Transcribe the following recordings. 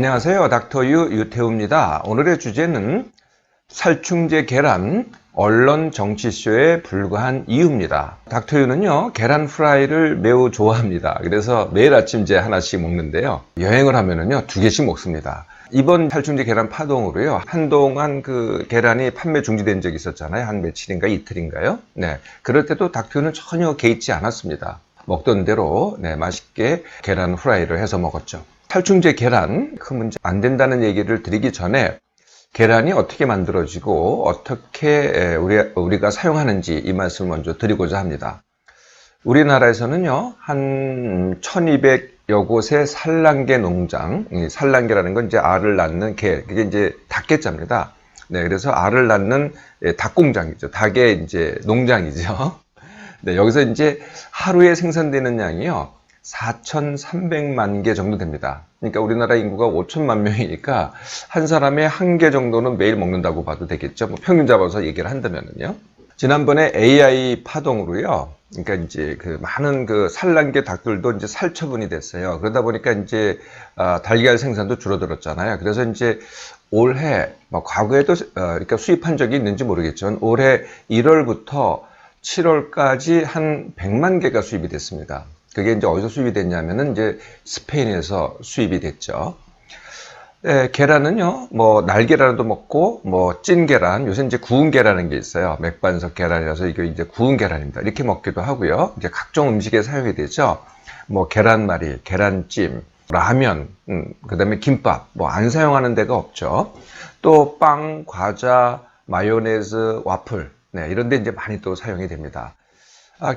안녕하세요. 닥터유 유태우입니다. 오늘의 주제는 살충제 계란 언론 정치쇼에 불과한 이유입니다. 닥터유는요, 계란 프라이를 매우 좋아합니다. 그래서 매일 아침 제 하나씩 먹는데요. 여행을 하면은요, 2개씩 먹습니다. 이번 살충제 계란 파동으로요, 한동안 그 계란이 판매 중지된 적이 있었잖아요. 한 며칠인가 이틀인가요? 네. 그럴 때도 닥터유는 전혀 개의치 않았습니다. 먹던 대로 맛있게 계란 프라이를 해서 먹었죠. 살충제 계란, 큰 문제 안 된다는 얘기를 드리기 전에 계란이 어떻게 만들어지고 어떻게 우리가 사용하는지 이 말씀을 먼저 드리고자 합니다. 우리나라에서는요, 한 1200여 곳의 산란계 농장, 산란계라는 건 이제 알을 낳는 개, 그게 이제 닭개자입니다. 네, 그래서 알을 낳는 닭공장이죠. 닭의 이제 농장이죠. 네, 여기서 이제 하루에 생산되는 양이요, 4,300만 개 정도 됩니다. 그러니까 우리나라 인구가 5천만 명이니까 한 사람의 1개 정도는 매일 먹는다고 봐도 되겠죠. 뭐 평균 잡아서 얘기를 한다면요. 지난번에 AI 파동으로요. 그러니까 이제 그 많은 그 산란계 닭들도 이제 살처분이 됐어요. 그러다 보니까 이제 달걀 생산도 줄어들었잖아요. 그래서 이제 올해 뭐 과거에도 그러니까 수입한 적이 있는지 모르겠지만 올해 1월부터 7월까지 한 100만 개가 수입이 됐습니다. 그게 이제 어디서 수입이 됐냐면은 이제 스페인에서 수입이 됐죠. 네, 계란은요, 뭐 날계란도 먹고, 뭐 찐 계란, 요새 이제 구운 계란인 게 있어요. 맥반석 계란이라서 이게 이제 구운 계란입니다. 이렇게 먹기도 하고요. 이제 각종 음식에 사용이 되죠. 뭐 계란말이, 계란찜, 라면, 그다음에 김밥, 뭐 안 사용하는 데가 없죠. 또 빵, 과자, 마요네즈, 와플, 네, 이런 데 이제 많이 또 사용이 됩니다.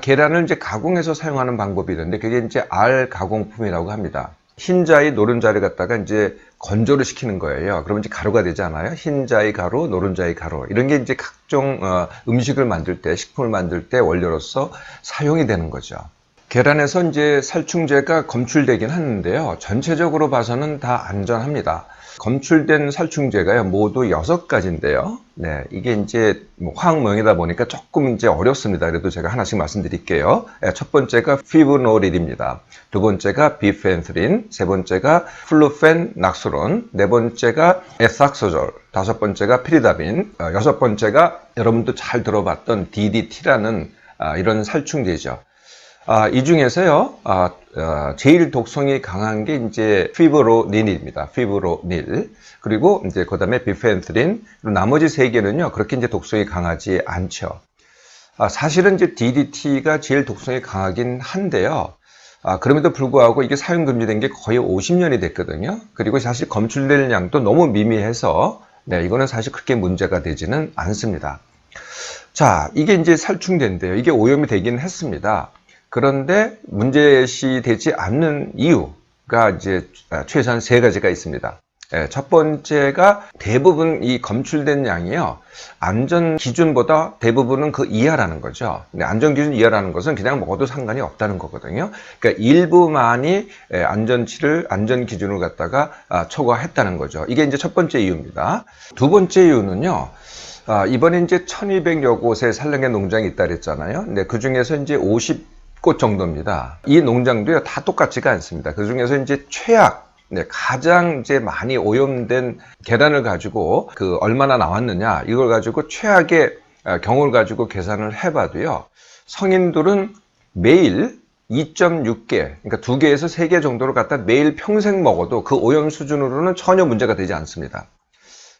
계란을 이제 가공해서 사용하는 방법이 있는데 그게 이제 알 가공품이라고 합니다. 흰자위, 노른자를 갖다가 이제 건조를 시키는 거예요. 그러면 이제 가루가 되잖아요. 흰자위 가루, 노른자위 가루. 이런 게 이제 각종 음식을 만들 때, 식품을 만들 때 원료로서 사용이 되는 거죠. 계란에서 이제 살충제가 검출되긴 하는데요. 전체적으로 봐서는 다 안전합니다. 검출된 살충제가요, 모두 6가지인데요. 네, 이게 이제 화학명이다 보니까 조금 이제 어렵습니다. 그래도 제가 하나씩 말씀드릴게요. 첫 번째가 피브노릴입니다. 두 번째가 비펜트린, 세 번째가 플루펜낙스론, 네 번째가 에삭소졸, 다섯 번째가 피리다빈, 여섯 번째가 여러분도 잘 들어봤던 DDT라는 이런 살충제죠. 이 중에서요, 제일 독성이 강한 게 이제 피브로닐입니다. 피브로닐. 그리고 이제 그 다음에 비펜트린. 그리고 나머지 3개는요, 그렇게 이제 독성이 강하지 않죠. 사실은 이제 DDT가 제일 독성이 강하긴 한데요. 그럼에도 불구하고 이게 사용 금지된 게 거의 50년이 됐거든요. 그리고 사실 검출될 양도 너무 미미해서, 네, 이거는 사실 그렇게 문제가 되지는 않습니다. 자, 이게 이제 살충제인데요. 이게 오염이 되긴 했습니다. 그런데 문제시되지 않는 이유가 이제 최소한 3가지가 있습니다. 첫 번째가 대부분 이 검출된 양이요, 안전 기준보다 대부분은 그 이하라는 거죠. 근데 안전 기준 이하라는 것은 그냥 먹어도 상관이 없다는 거거든요. 그러니까 일부만이 안전 기준을 갖다가 초과했다는 거죠. 이게 이제 첫 번째 이유입니다. 두 번째 이유는요, 이번에 이제 1200여 곳의 산란계 농장이 있다 그랬잖아요. 근데 그 중에서 이제 50곳 정도입니다. 이 농장도요, 다 똑같지가 않습니다. 그 중에서 이제 최악, 가장 이제 많이 오염된 계란을 가지고 그 얼마나 나왔느냐, 이걸 가지고 최악의 경우를 가지고 계산을 해봐도요, 성인들은 매일 2.6개, 그러니까 2개에서 3개 정도를 갖다 매일 평생 먹어도 그 오염 수준으로는 전혀 문제가 되지 않습니다.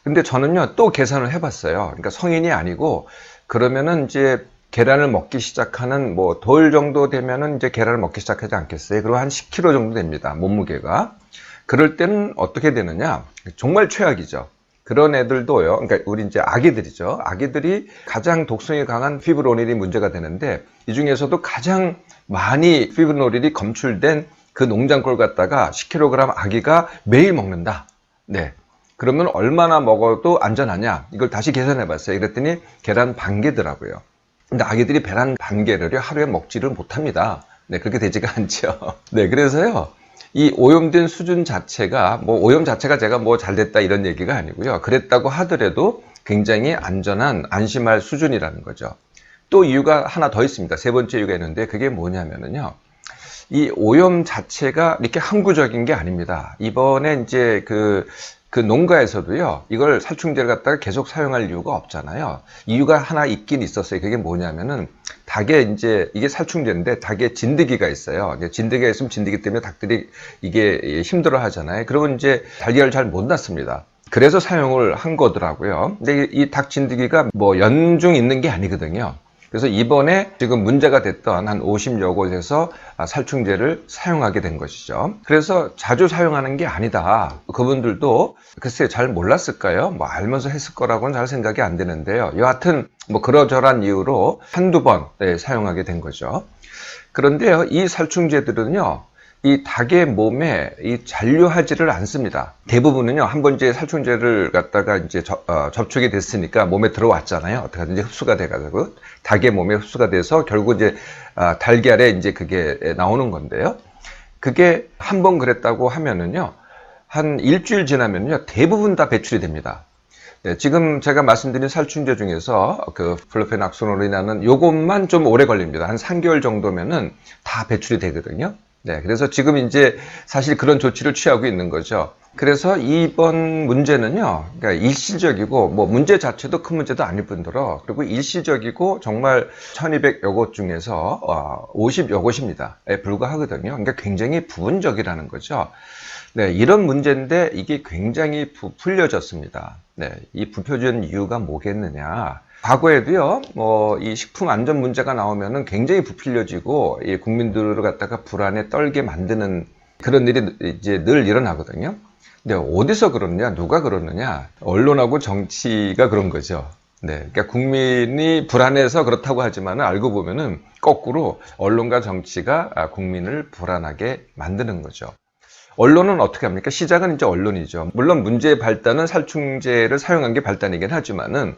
근데 저는요, 또 계산을 해봤어요. 그러니까 성인이 아니고, 그러면은 이제 계란을 먹기 시작하는 뭐 돌 정도 되면은 이제 계란을 먹기 시작하지 않겠어요? 그리고 한 10kg 정도 됩니다. 몸무게가. 그럴 때는 어떻게 되느냐? 정말 최악이죠. 그런 애들도요. 그러니까 우리 이제 아기들이죠. 아기들이 가장 독성이 강한 피브로닐이 문제가 되는데, 이 중에서도 가장 많이 피브로닐이 검출된 그 농장 걸 갖다가 10kg 아기가 매일 먹는다. 네. 그러면 얼마나 먹어도 안전하냐? 이걸 다시 계산해 봤어요. 그랬더니 계란 반 개더라고요. 근데 아기들이 계란 반 개를 하루에 먹지를 못합니다. 네, 그렇게 되지가 않죠. 네, 그래서요, 이 오염된 수준 자체가, 뭐 오염 자체가 제가 뭐 잘 됐다 이런 얘기가 아니고요. 그랬다고 하더라도 굉장히 안전한, 안심할 수준이라는 거죠. 또 이유가 하나 더 있습니다. 세 번째 이유가 있는데 그게 뭐냐면은요, 이 오염 자체가 이렇게 항구적인 게 아닙니다. 이번에 이제 그 농가에서도요, 이걸 살충제를 갖다가 계속 사용할 이유가 없잖아요. 이유가 하나 있긴 있었어요. 그게 뭐냐면은, 닭에 이제, 이게 살충제인데, 닭에 진드기가 있어요. 진드기가 있으면 진드기 때문에 닭들이 이게 힘들어 하잖아요. 그러면 이제 달걀을 잘 못 낳습니다. 그래서 사용을 한 거더라고요. 근데 이 닭 진드기가 뭐 연중 있는 게 아니거든요. 그래서 이번에 지금 문제가 됐던 한 50여 곳에서 살충제를 사용하게 된 것이죠. 그래서 자주 사용하는 게 아니다. 그분들도 글쎄 잘 몰랐을까요? 뭐 알면서 했을 거라고는 잘 생각이 안 되는데요. 여하튼 뭐 그러저러한 이유로 한두 번 사용하게 된 거죠. 그런데요, 이 살충제들은요, 이 닭의 몸에 잔류하지를 않습니다. 대부분은요, 한번 이제 살충제를 갖다가 이제 접촉이 됐으니까 몸에 들어왔잖아요. 어떻게 하든지 흡수가 돼가지고 닭의 몸에 흡수가 돼서 결국 이제 달걀에 이제 그게 나오는 건데요. 그게 한번 그랬다고 하면은요, 한 일주일 지나면요, 대부분 다 배출이 됩니다. 네, 지금 제가 말씀드린 살충제 중에서 그 플로페낙소놀이라는 요것만 좀 오래 걸립니다. 한 3개월 정도면은 다 배출이 되거든요. 네, 그래서 지금 이제 사실 그런 조치를 취하고 있는 거죠. 그래서 이번 문제는요, 그러니까 일시적이고, 뭐 문제 자체도 큰 문제도 아닐 뿐더러, 그리고 일시적이고 정말 1200여 곳 중에서 50여 곳입니다. 에 불과하거든요. 그러니까 굉장히 부분적이라는 거죠. 네, 이런 문제인데 이게 굉장히 부풀려졌습니다. 네, 이 부풀려진 이유가 뭐겠느냐. 과거에도요, 뭐, 이 식품 안전 문제가 나오면은 굉장히 부풀려지고, 이 국민들을 갖다가 불안에 떨게 만드는 그런 일이 이제 늘 일어나거든요. 근데 어디서 그러느냐, 누가 그러느냐, 언론하고 정치가 그런 거죠. 네. 그러니까 국민이 불안해서 그렇다고 하지만은 알고 보면은 거꾸로 언론과 정치가 국민을 불안하게 만드는 거죠. 언론은 어떻게 합니까? 시작은 이제 언론이죠. 물론 문제의 발단은 살충제를 사용한 게 발단이긴 하지만은,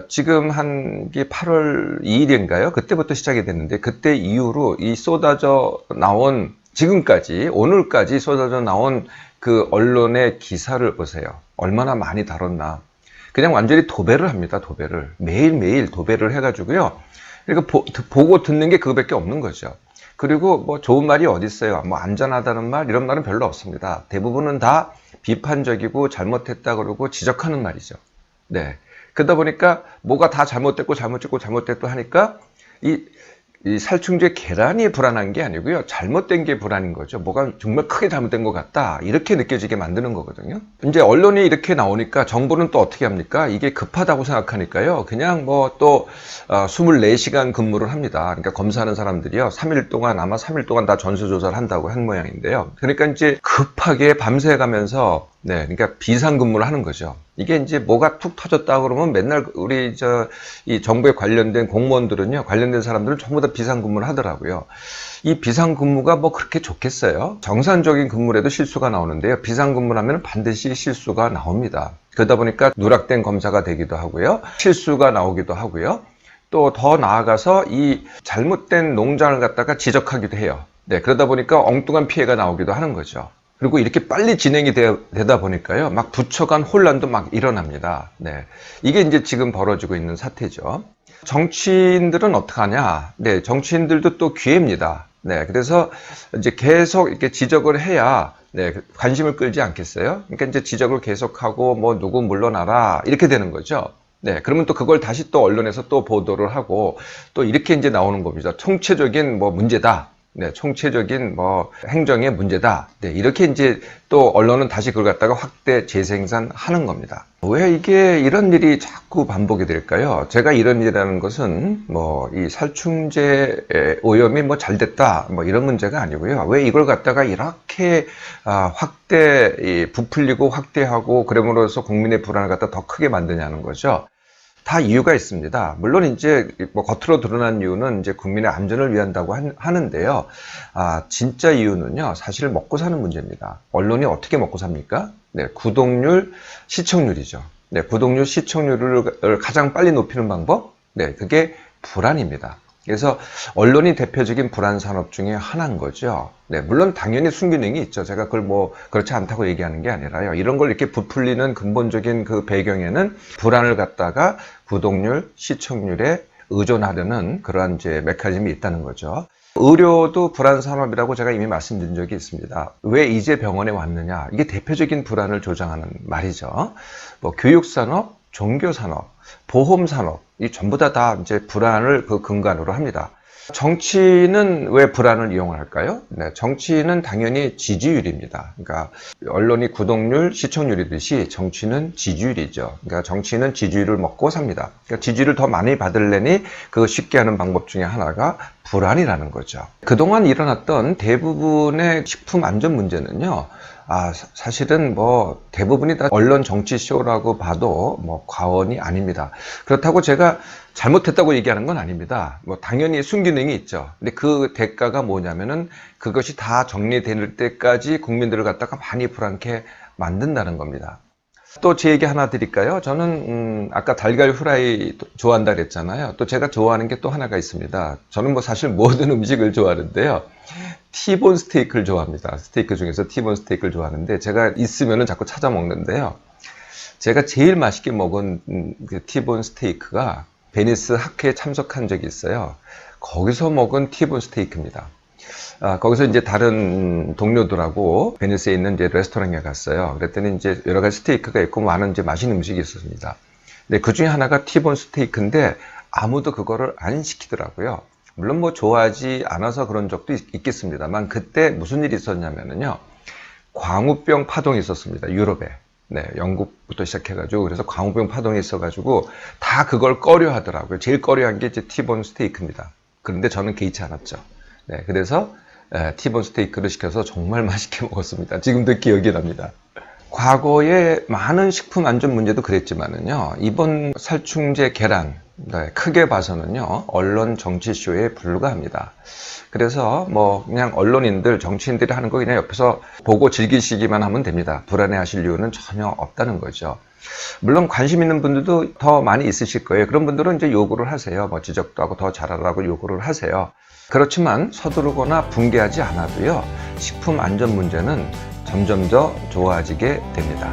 지금 한 게 8월 2일인가요? 그때부터 시작이 됐는데, 그때 이후로 이 쏟아져 나온, 지금까지, 오늘까지 쏟아져 나온 그 언론의 기사를 보세요. 얼마나 많이 다뤘나. 그냥 완전히 도배를 합니다, 도배를. 매일매일 도배를 해가지고요. 그러니까 보고 듣는 게 그거밖에 없는 거죠. 그리고 뭐 좋은 말이 어디 있어요? 뭐 안전하다는 말, 이런 말은 별로 없습니다. 대부분은 다 비판적이고 잘못했다 그러고 지적하는 말이죠. 네. 그러다 보니까 뭐가 다 잘못됐고 하니까 이 살충제 계란이 불안한 게 아니고요. 잘못된 게 불안인 거죠. 뭐가 정말 크게 잘못된 것 같다. 이렇게 느껴지게 만드는 거거든요. 이제 언론이 이렇게 나오니까 정부는 또 어떻게 합니까? 이게 급하다고 생각하니까요. 그냥 뭐 또 24시간 근무를 합니다. 그러니까 검사하는 사람들이요. 3일 동안 아마 3일 동안 다 전수조사를 한다고 한 모양인데요. 그러니까 이제 급하게 밤새 가면서 네, 그러니까 비상근무를 하는 거죠. 이게 이제 뭐가 툭 터졌다 그러면 맨날 우리 이 정부에 관련된 공무원들은요, 관련된 사람들은 전부 다 비상근무를 하더라고요. 이 비상근무가 뭐 그렇게 좋겠어요? 정상적인 근무라도 실수가 나오는데요. 비상근무를 하면 반드시 실수가 나옵니다. 그러다 보니까 누락된 검사가 되기도 하고요. 실수가 나오기도 하고요. 또 더 나아가서 이 잘못된 농장을 갖다가 지적하기도 해요. 네, 그러다 보니까 엉뚱한 피해가 나오기도 하는 거죠. 그리고 이렇게 빨리 진행이 되다 보니까요, 막 부처 간 혼란도 막 일어납니다. 네. 이게 이제 지금 벌어지고 있는 사태죠. 정치인들은 어떡하냐? 네, 정치인들도 또 기회입니다. 네, 그래서 이제 계속 이렇게 지적을 해야, 네, 관심을 끌지 않겠어요? 그러니까 이제 지적을 계속하고, 뭐, 누구 물러나라, 이렇게 되는 거죠. 네, 그러면 또 그걸 다시 또 언론에서 또 보도를 하고, 또 이렇게 이제 나오는 겁니다. 총체적인 뭐 문제다. 네, 총체적인 뭐 행정의 문제다. 네, 이렇게 이제 또 언론은 다시 그걸 갖다가 확대 재생산하는 겁니다. 왜 이게 이런 일이 자꾸 반복이 될까요? 제가 이런 일이라는 것은 뭐 이 살충제 오염이 뭐 잘 됐다 뭐 이런 문제가 아니고요. 왜 이걸 갖다가 이렇게 확대 부풀리고 확대하고 그러므로써 국민의 불안을 갖다 더 크게 만드냐는 거죠. 다 이유가 있습니다. 물론 이제 뭐 겉으로 드러난 이유는 이제 국민의 안전을 위한다고 하는데요. 진짜 이유는요, 사실 먹고 사는 문제입니다. 언론이 어떻게 먹고 삽니까? 네, 구독률, 시청률이죠. 네, 구독률, 시청률을 가장 빨리 높이는 방법? 네, 그게 불안입니다. 그래서 언론이 대표적인 불안 산업 중에 하나인 거죠. 네, 물론 당연히 순기능이 있죠. 제가 그걸 뭐 그렇지 않다고 얘기하는 게 아니라요. 이런 걸 이렇게 부풀리는 근본적인 그 배경에는 불안을 갖다가 구독률, 시청률에 의존하려는 그러한 이제 메커니즘이 있다는 거죠. 의료도 불안 산업이라고 제가 이미 말씀드린 적이 있습니다. 왜 이제 병원에 왔느냐? 이게 대표적인 불안을 조장하는 말이죠. 뭐 교육산업, 종교산업, 보험산업, 이 전부 다 이제 불안을 그 근간으로 합니다. 정치는 왜 불안을 이용할까요? 네, 정치는 당연히 지지율입니다. 그러니까 언론이 구독률, 시청률이듯이 정치는 지지율이죠. 그러니까 정치는 지지율을 먹고 삽니다. 그러니까 지지율을 더 많이 받으려니 그거 쉽게 하는 방법 중에 하나가 불안이라는 거죠. 그동안 일어났던 대부분의 식품 안전 문제는요, 사실은 뭐 대부분이 다 언론 정치쇼라고 봐도 뭐 과언이 아닙니다. 그렇다고 제가 잘못했다고 얘기하는 건 아닙니다. 뭐 당연히 순기능이 있죠. 근데 그 대가가 뭐냐면은 그것이 다 정리될 때까지 국민들을 갖다가 많이 불안케 만든다는 겁니다. 또 제 얘기 하나 드릴까요? 저는 아까 달걀 후라이 좋아한다 그랬잖아요. 또 제가 좋아하는 게 또 하나가 있습니다. 저는 뭐 사실 모든 음식을 좋아하는데요. 티본 스테이크를 좋아합니다. 스테이크 중에서 티본 스테이크를 좋아하는데 제가 있으면은 자꾸 찾아 먹는데요. 제가 제일 맛있게 먹은 그 티본 스테이크가 베니스 학회에 참석한 적이 있어요. 거기서 먹은 티본 스테이크입니다. 거기서 이제 다른 동료들하고 베니스에 있는 이제 레스토랑에 갔어요. 그랬더니 이제 여러 가지 스테이크가 있고 많은 이제 맛있는 음식이 있었습니다. 근데 그 중에 하나가 티본 스테이크인데 아무도 그거를 안 시키더라고요. 물론 뭐 좋아하지 않아서 그런 적도 있겠습니다만 그때 무슨 일이 있었냐면요. 광우병 파동이 있었습니다. 유럽에. 네, 영국부터 시작해가지고 그래서 광우병 파동이 있어가지고 다 그걸 꺼려 하더라고요. 제일 꺼려한 게 이제 티본 스테이크입니다. 그런데 저는 개의치 않았죠. 네, 그래서 티본 스테이크를 시켜서 정말 맛있게 먹었습니다. 지금도 기억이 납니다. 과거에 많은 식품 안전 문제도 그랬지만은요, 이번 살충제 계란, 네, 크게 봐서는요, 언론 정치쇼에 불과합니다. 그래서 뭐 그냥 언론인들, 정치인들이 하는 거 그냥 옆에서 보고 즐기시기만 하면 됩니다. 불안해하실 이유는 전혀 없다는 거죠. 물론 관심 있는 분들도 더 많이 있으실 거예요. 그런 분들은 이제 요구를 하세요. 뭐 지적도 하고 더 잘하라고 요구를 하세요. 그렇지만 서두르거나 붕괴하지 않아도요, 식품 안전 문제는 점점 더 좋아지게 됩니다.